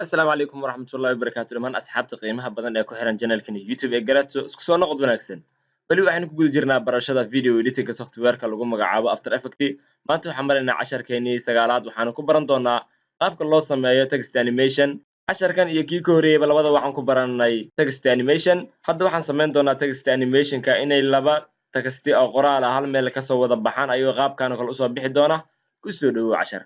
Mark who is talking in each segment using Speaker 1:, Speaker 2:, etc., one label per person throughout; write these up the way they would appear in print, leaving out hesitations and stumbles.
Speaker 1: السلام عليكم ورحمة الله وبركاته لمان أصحابتي qiimaha badan ee ku xiran channelkan YouTube ee Garatso isku soo noqod wanaagsan wali waxaan ku guda jirnaa barashada video editing software-ka lagu magacaabo After Effects maanta waxaan maraynaa casharkeennii sagaalaad waxaan ku baran doonaa qaabka loo sameeyo text animation casharkan iyo kii ka horeeyay labada waxaan ku baranay text animation hadda waxaan sameyn doonaa text animation-ka inay laba text oo qoraal ah hal meel ka soo wada baxaan ayuu qaabkan kale u soo bixi doona ku soo dhawow cashar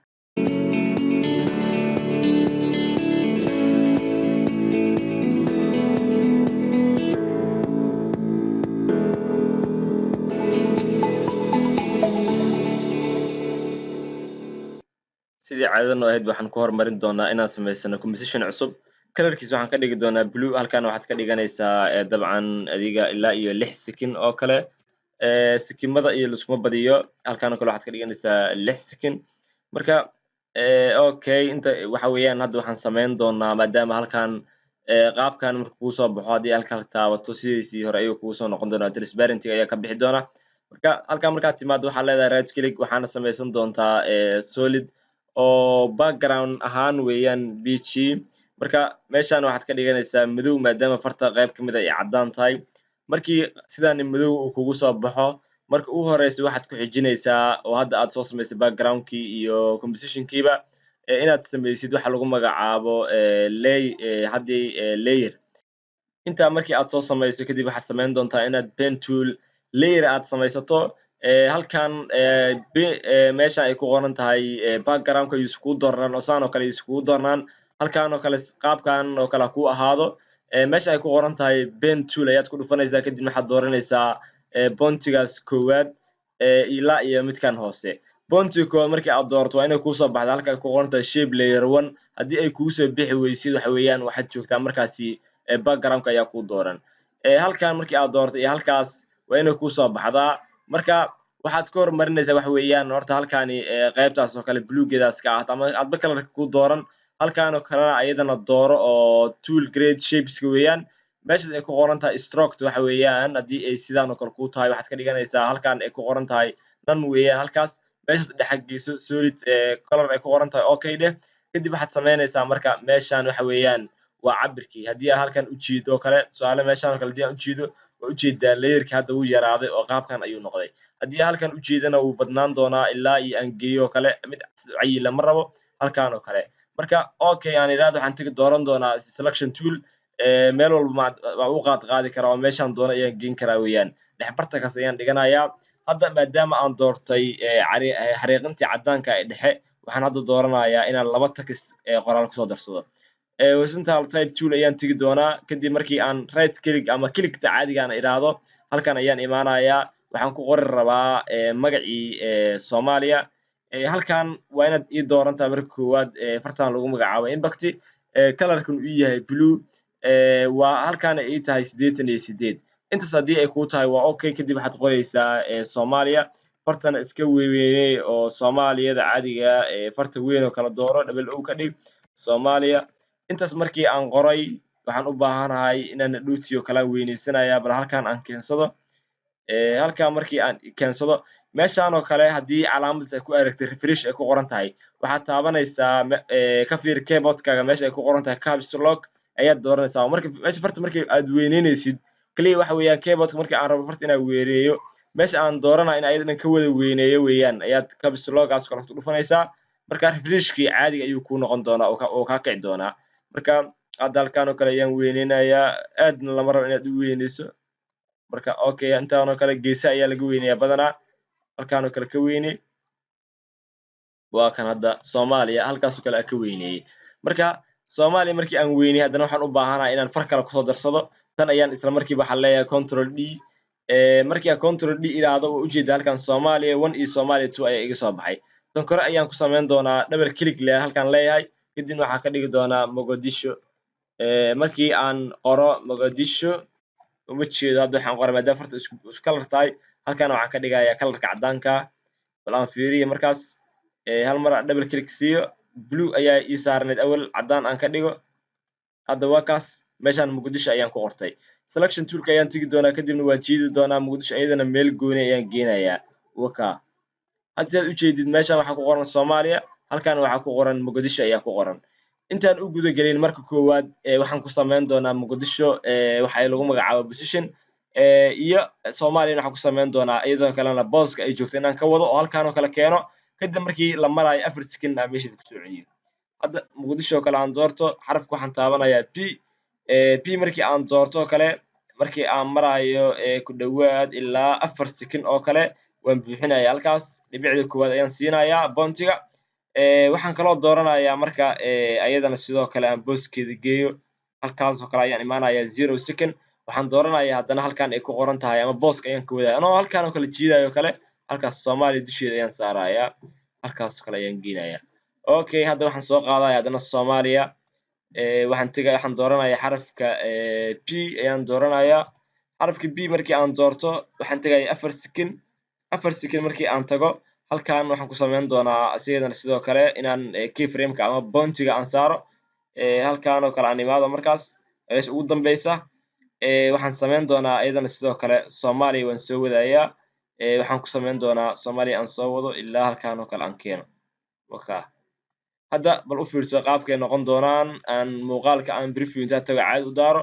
Speaker 1: sidii caadada noo ahayd waxaan ku horumarin doonaa inaan sameysano composition cusub colorkiisa waxaan ka dhigi doonaa blue halkan waxaad ka dhiganaysaa dabcan adiga ilaa iyo 6 sekin oo kale sekimada iyo liskuma badiyo halkan oo kale waxaad ka dhiganaysaa 6 sekin marka okay inta waxa weeyaan hadda waxaan sameyn doonaa maadaama halkan qaabkan markuu ku soo baxo hadii halka taabato sidiisii hore ayuu ku soo noqon doonaa transparency ayaa ka bixi doona marka halkan markaad timaado waxa leedahay right click waxaana sameysan doontaa solid oo background ahaan weeyaan bg marka meeshan waxaad ka dhiganaysaa madow maadaama farta qayb kamid ah ay cadaan tahay markii sidaan madow uu kugu soo baxo marka uu horeyso waxaad ku xijinaysaa oo hadda aad soo sameysay background-kii iyo composition-kiiba inaad sameysid waxa lagu magacaabo layer inta markii aad soo sameyso kadib waxaad sameyn doontaa inaad pen tool layer aad sameysato halkan meesha ay ku qoran tahay background-ka isku doornaan oo saan oo kale isku doornaan halkan oo kale qaabkan oo kale ku ahaado meesha ay ku qoran tahay pen tool ayaad ku dhufanaysaa kadib waxaad dooranaysaa bontigaas koowaad ilaa iyo midkan hoose bontiga koowaad markii aad doorto waa inay ku soo baxdo halka ay ku qoran tahay shape layer 1 hadii ay ku soo bixi weysid waxa weeyaan waxaad joogtaa markaasi background-ka ayaa ku dooran halkan markii aad doorto iyo halkaas waa inay ku soo baxdaa marka waxaad ka hormarinaysaa waxa weeyaan horta halkaani qaybtaas oo kale blue-geedaas ka ah ama aadba kalarka ku dooran halkan oo kale ayadana dooro oo tool grade shapes-ka weeyaan meesha ay ku qoran tahay stroke waxa weeyaan hadii ay sidaan oo kale ku tahay waxaad ka dhiganaysaa halkan ay ku qoran tahay dhan weeyaan halkaas meesha dhaxagiiso solid color ay ku qoran tahay okay dheh kadib waxaad sameynaysaa marka meeshan waxa weeyaan waa cabirkii hadii aad halkan u jiido kale su'aalo meeshan oo kale hadii aan u jiido oo u jeedaa layerka hadda uu yaraaday oo qaabkan ayuu noqday hadii halkan u jeedana uu badnaan doonaa ilaa iyo aan geeyo kale mid cayila ma rabo halkan oo kale marka okay aan iraado waxaan tagi dooran doonaa selection tool meel walba ma u qaadi karaa oo meeshan doono ayaan geyn karaa weeyaan dhexbartakaas ayaan dhiganayaa hadda maadaama aan doortay xariiqintii cadaanka ee dhexe waxaan hadda dooranayaa inaan laba text qoraal ku soo darsado horizontal type tool ayaan tagi doonaa kadib markii aan right click ama click-ta caadiga aan iraado halkan ayaan imaanayaa waxaan ku qori rabaa magacii Soomaaliya halkan waa inaad ii doorantaa marka koowaad fartaan lagu magacaabo impact color-kan uu yahay blue waa halkan ay tahay 88 intaas hadii ay ku tahay waa okay kadib waxaad qoraysaa Soomaaliya fartana iska weeweeyay oo Soomaaliyada caadiga farta weyn oo kala dooro double o ka dhig Soomaaliya intaas markii aan qoray waxaan u baahanahay inaan dhuutiyo kala weyneysanaya bal halkan aan keensado halkan markii aan keensado meeshan oo kale hadii calaamad ay ku aragtay refresh ay ku qoran tahay waxaad taabanaysaa ka fiir keyboard-kaaga meesha ay ku qoran tahay caps lock ayaad dooranaysaa marka meesha farta markii aad weyneynaysid kaliya waxa weeyaan keyboard-ka markii aan rabo farta inaan weereeyo meesha aan dooranayo in ayadana ka wada weyneeyo weeyaan ayaad caps lock-gaas kala dhufanaysaa marka refresh-kii caadiga ayuu ku noqon doonaa oo ka kici doonaa marka hadda halkan oo kale ayaan weyneynayaa aadna lama rabo inaad u weyneyso marka okay intaan oo kale geesaha ayaa laga weynayaa badanaa halkan oo kale ka weyne waa kan hadda Soomaaliya halkaas oo kale ka weyneeyay marka Soomaaliya markii aan weynay haddana waxaan u baahanahay inaan far kale ku soo darsado tan ayaan isla markiiba waxaan leeyahay control d markii aan control d iraado oo u jeedaa halkan Soomaaliya 1 iyo Soomaaliya 2 ayaa iga soo baxay tan kore ayaan ku sameyn doonaa double click leh halkan leeyahay kadib waxaan ka dhigi doonaa Mogadishu markii aan qoro Mogadishu uma jeedo hadda waxaan qoray maadaama farta isku color tahay halkan waxaan ka dhigayaa colorka cadaanka bal aan fiiriyo markaas hal mar double click siiyo blue ayaa ii saarneed awal cadaan aan ka dhigo hadda waa kaas meeshan Mogadishu ayaan ku qortay selection tool-ka ayaan tagi doonaa kadibna waan jiidi doonaa Mogadishu ayadana meel gooni ayaan geenayaa waka hadda sidaad u jeedid meeshan waxaa ku qoran Soomaaliya halkan waxaa ku qoran Mogadishu ayaa ku qoran intaan u guda gelin marka koowaad waxaan ku samayn doonaa muqdisho waxa lagu magacaabo position iyo Soomaaliya waxaan ku samayn doonaa iyadoo kalena booska ay joogto inaan ka wado oo halkaan oo kale keeno kadib markii la marayo 4 second aan meesha ku soo celiyo hadda muqdisho kale aan doorto xarafka waxaan taabanayaa p markii aan doorto kale markii aan marayo ku dhawaad ilaa 4 second oo kale waan buuxinayaa halkaas dhibicda koowaad ayaan siinayaa bountiga waxaan kaloo dooranayaa marka ayadana sidoo kale aan booskeeda geeyo halkaas oo kale ayaan imaanayaa 0 second waxaan dooranayaa haddana halkaan ay ku qoran tahay ama booska ayaan ka wadaaya anoo halkaan oo kale jiidayo kale halkaas Soomaaliya dusheeda ayaan saarayaa halkaas oo kale ayaan geynayaa okay hadda waxaan soo qaadayaa haddana Soomaaliya waxaan dooranayaa xarafka p ayaan dooranayaa xarafka p markii aan doorto waxaan tagayaa 4 second markii aan tago halkaan waxaan ku samayn doonaa asigana sidoo kale inaan keyframe-ka ama bountiga aan saaro halkaan oo kale aan imaado markaas meesha ugu dambeysa waxaan samayn doonaa iyadana sidoo kale Soomaaliya waan soo wadayaa waxaan ku samayn doonaa Soomaaliya aan soo wado ilaa halkaan oo kale aan keeno waka hadda bal u fiirso qaabkay noqon doonaan aan muuqaalka aan preview inta tago caadi u daaro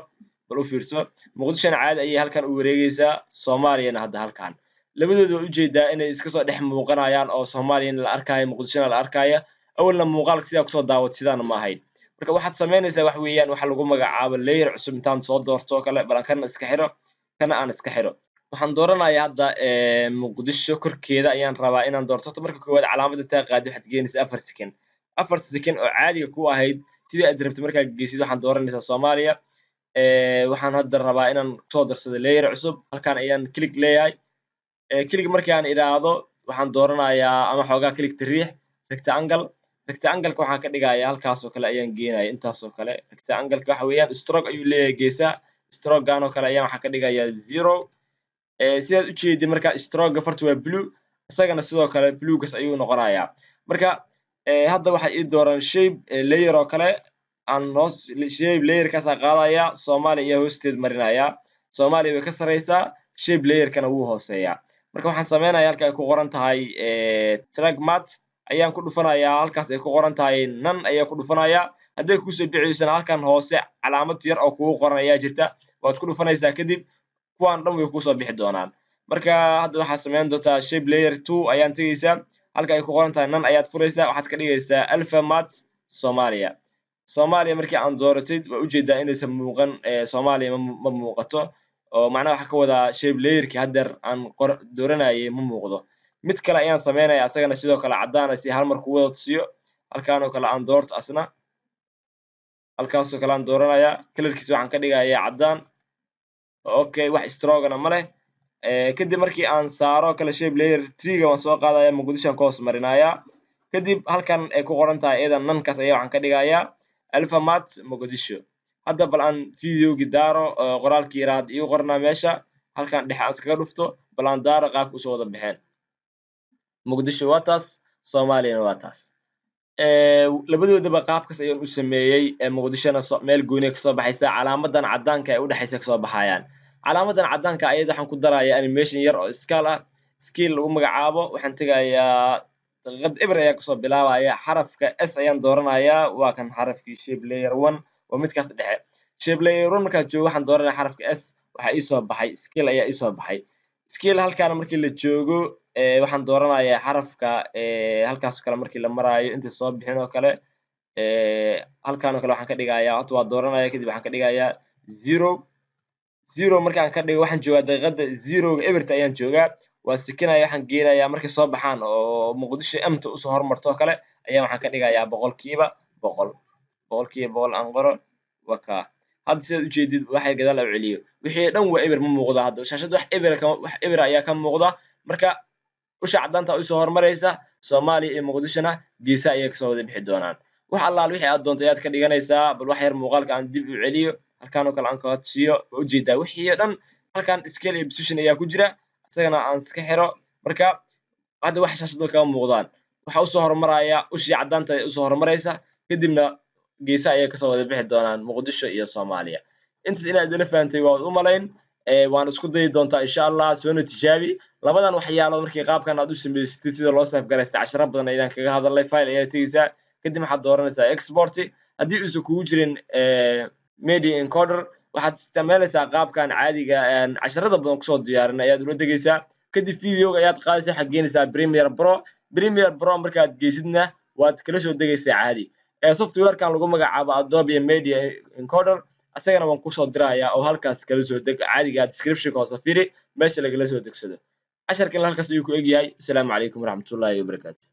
Speaker 1: bal u fiirso muqdishona caadi ayay halkaan u wareegaysaa Soomaaliyana hadda halkaan labadooda way u jeedaa inay iska soo dhex muuqanayaan oo Soomaaliyana la arkaayo muqdishona la arkaayo awalna muuqaalka sidaa kusoo daawad sidaan ma ahayn marka waxaad samaynaysaa wax weeyaan waxa lagu magacaabo layer cusub intaan soo doorto kale bal kana iska xiro kana aan iska xiro waxaan dooranayaa hadda muqdisho korkeeda ayaan rabaa inaan doorto marka koowaad calaamadda taa qaadi waxaad geenaysaa 4 second 4 second oo caadiga ku ahayd sidii aad rabtay markaa geysid waxaan dooranaysaa Soomaaliya waxaan hadda rabaa inaan soo darsado layer cusub halkaan ayaan click leeyahay click markii aan iraado waxaan dooranayaa ama xoogaa click tariix rectangle waxaan ka dhigayaa halkaas oo kale ayaan geenayaa intaas oo kale rectangle waxa weeyaan stroke ayuu leeyahay geesaha stroke gaan oo kale ayaan waxa ka dhigayaa 0 sidaad u jeedid marka stroke fartu waa blue isagana sidoo kale blue gas ayuu noqonayaa marka hadda waxa ii dooran shape layer oo kale aan hoos shape layer ka soo qaadaya Soomaaliya iyo hoosteed marinaya Soomaaliya way ka sareysaa shape layer kana wuu hooseeyaa marka waxaan sameynayaa halka ay ku qoran tahay track mat ayaan ku dhufanayaa halkaas ay ku qoran tahay nan ayaan ku dhufanayaa haddii ku soo bixiysana halkan hoose calaamad yar oo kugu qoran ayaa jirta waad ku dhufanaysaa kadib kuwaan dhan way ku soo bixi doonaan marka hadda waxaad sameyn doontaa shape layer 2 ayaan tagaysaa halka ay ku qoran tahay nan ayaad furaysaa waxaad ka dhigaysaa alpha mat Soomaaliya markii aan dooratid waa u jeedaa inaysan muuqan Soomaaliya ma muuqato oo macnaha waxa ka wadaa shape layer-ki hadda aan dooranayay ma muuqdo mid kale ayaan sameynayaa asagana sidoo kale cadaan si hal mar ku wada tusiyo halkaan oo kale aan doorto asna halkaas oo kale aan dooranayaa colorkiisa waxaan ka dhigayaa cadaan okay wax stroke-na ma leh kadib markii aan saaro kala shape layer 3 waan soo qaadayaa muqdisho ka hoos marinayaa kadib halkan ay ku qoran tahay eedan nankaas ayaa waxaan ka dhigayaa alpha mat muqdisho hadda bal aan videogi daaro qoraalkii yaraad iyo qornaa meesha halkan dhex aan iskaga dhufto bal aan daaro qaabka usoo wada baxeen muqdisho waa taas Soomaaliyana waa taas labadoodaba qaabkaas ayaan u sameeyay muqdishona meel gooni ka soo baxaysa calaamadan cadaanka ay u dhaxaysa ka soo baxayaan calaamadan cadaanka ayada waxaan ku darayaa animation yar oo scale lagu magacaabo waxaan tagayaa daqiiqad eber ayaa kasoo bilaabaya xarafka s ayaan dooranayaa waa kan xarafkii shape layer 1 oo midkaas dhexe shape layer 1 markaa joogo waxaan dooranayaa xarafka s waxa ii soo baxay scale ayaa ii soo baxay scale halkaan markii la joogo waxaan dooranayaa xarafka halkaas kale markii la maraayo inta soo bixin oo kale halkaan oo kale waxaan ka dhigayaa hada waa dooranayaa kadib waxaan ka dhigayaa 0 markaan ka dhigo waxaan joogaa daqiiqada 0 eberta ayaan joogaa waa sikinaya waxaan geenayaa markay soo baxaan oo muqdisho amta u soo hormarto kale ayaa waxaan ka dhigayaa 100% aan qoro waka hadda sidaad u jeedid waxay gadaal u celiyo wixii dhan waa eber ma muuqdo hadda shaashada wax eber ayaa ka muuqda marka usha cadaanta u soo hormaraysa Soomaaliya iyo muqdishona geesa ayay ka soo wada bixi doonaan wax allaal wixii aad doonto ayaad ka dhiganaysaa bal wax yar muuqaalka aan dib u celiyo halkaan oo kale aan ka tusiyo oo u jeedaa wixii dhan halkaan scale iyo position ayaa ku jira isagana aan iska xiro marka hadda wax shaashada ka muuqdaan waxa u soo hormaraya ushii cadaanta u soo hormaraysa kadibna geesa ayay ka soo wada bixi doonaan muqdisho iyo Soomaaliya intaas inaad ila fahamtay waa u malayn waan isku dayi doontaa insha Allah soo tijaabi labadan waxyaalood markii qaabkan aad u sameysatid sida loo save garaysto 10 badan ayaan kaga hadalnay file ayaa tagaysaa kadib waxaad dooranaysaa export haddii uusan kugu jirin media encoder waxaad isticmaalaysaa qaabkan caadiga casharada badan kusoo diyaarin ayaad ula degaysaa kadib videoga ayaad qaadaysaa waxaad geynaysaa Premiere Pro markaad geysidna waad kala soo degaysaa caadi softwarekan lagu magacaabo Adobe Media Encoder asagana waan kusoo dirayaa oo halkaas kala soo deg caadiga description hoose fiiri meesha lagala soo degsado casharkan halkaas ayuu ku egyahay assalaamu calaykum waraxmatullaahi wabarakaatuh